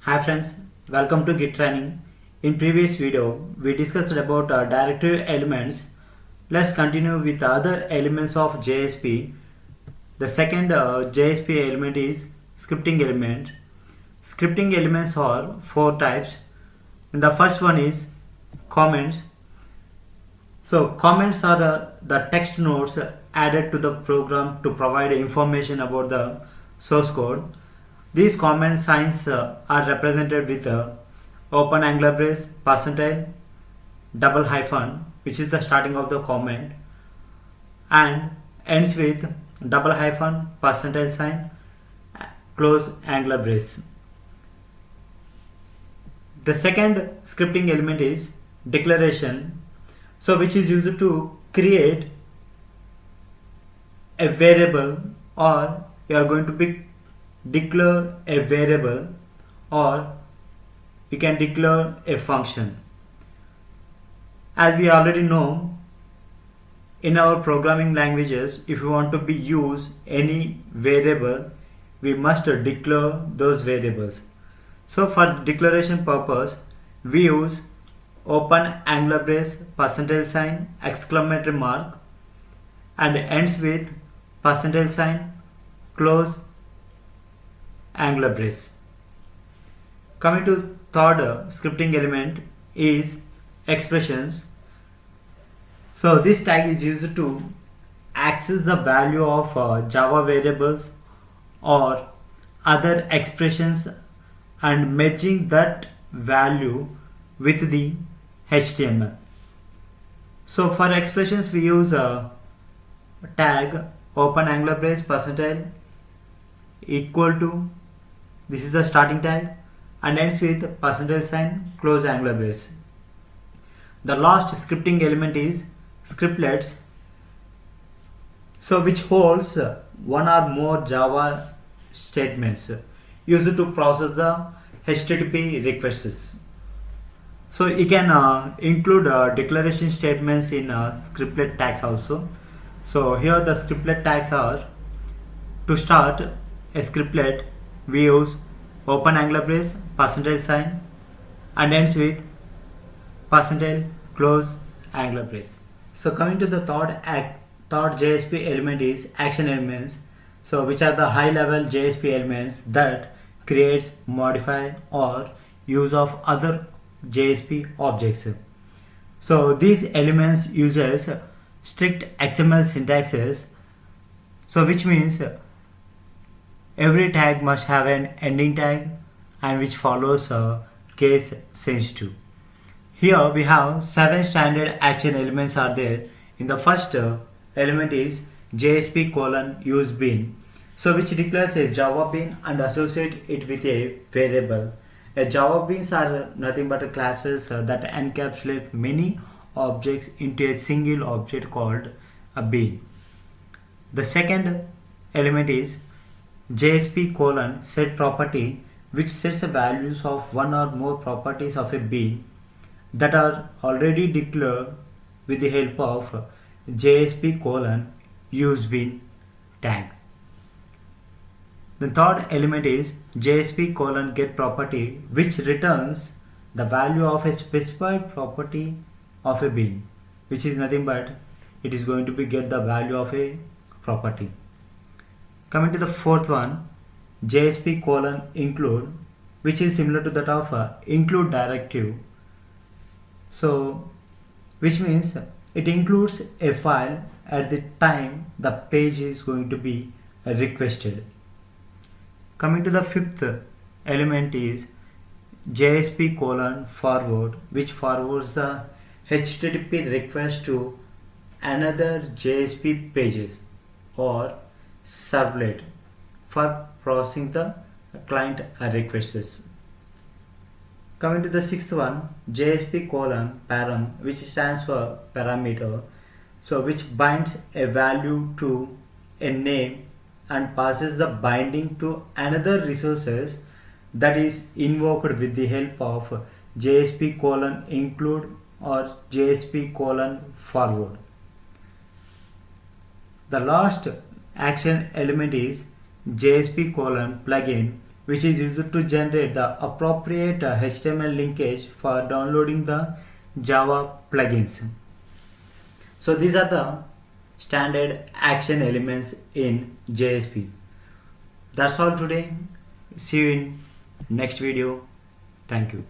Hi friends, welcome to Git training. In previous video, we discussed about directory elements. Let's continue with other elements of JSP. The second JSP element is scripting element. Scripting elements are four types. And the first one is comments. So comments are the text nodes added to the program to provide information about the source code. These comment signs are represented with open angular brace, percentile, double hyphen, which is the starting of the comment, and ends with double hyphen, percentile sign, close angular brace. The second scripting element is declaration, so which is used to create a variable, or you are going to declare a variable, or you can declare a function. As we already know, in our programming languages, if we want to use any variable, we must declare those variables. So for declaration purpose, we use open angular brace, percentile sign, exclamatory mark, and ends with percentile sign, close angular brace. Coming to third scripting element is expressions. So this tag is used to access the value of Java variables or other expressions and merging that value with the HTML. So for expressions we use a tag open angular brace percentile equal to, this is the starting tag, and ends with percentile sign close angular brace. The last scripting element is scriptlets, so which holds one or more Java statements used to process the HTTP requests. So you can include declaration statements in scriptlet tags also. So here the scriptlet tags are: to start a scriptlet, we use open angular brace, percentile sign, and ends with percentile close angular brace. So coming to the third JSP element is action elements. So which are the high level JSP elements that creates, modify, or use of other JSP objects. So these elements uses strict XML syntaxes. So which means every tag must have an ending tag and which follows case sensitive. Here we have 7 standard action elements are there. In the first element is JSP colon use bean, so which declares a Java bean and associate it with a variable. A Java beans are nothing but classes that encapsulate many objects into a single object called a bean. The second element is JSP colon set property, which sets the values of one or more properties of a bean that are already declared with the help of JSP colon use bean tag. The third element is JSP colon get property, which returns the value of a specified property of a bean, which is nothing but it is going to get the value of a property. Coming to the fourth one, JSP colon include, which is similar to that of include directive. So which means it includes a file at the time the page is going to be requested. Coming to the fifth element is JSP colon forward, which forwards the HTTP request to another JSP pages or servlet for processing the client requests. Coming to the sixth one, JSP colon param, which stands for parameter, so which binds a value to a name and passes the binding to another resources that is invoked with the help of JSP colon include or JSP colon forward. The last action element is JSP colon plugin, which is used to generate the appropriate HTML linkage for downloading the Java plugins. So these are the standard action elements in JSP. That's all today. See you in next video. Thank you.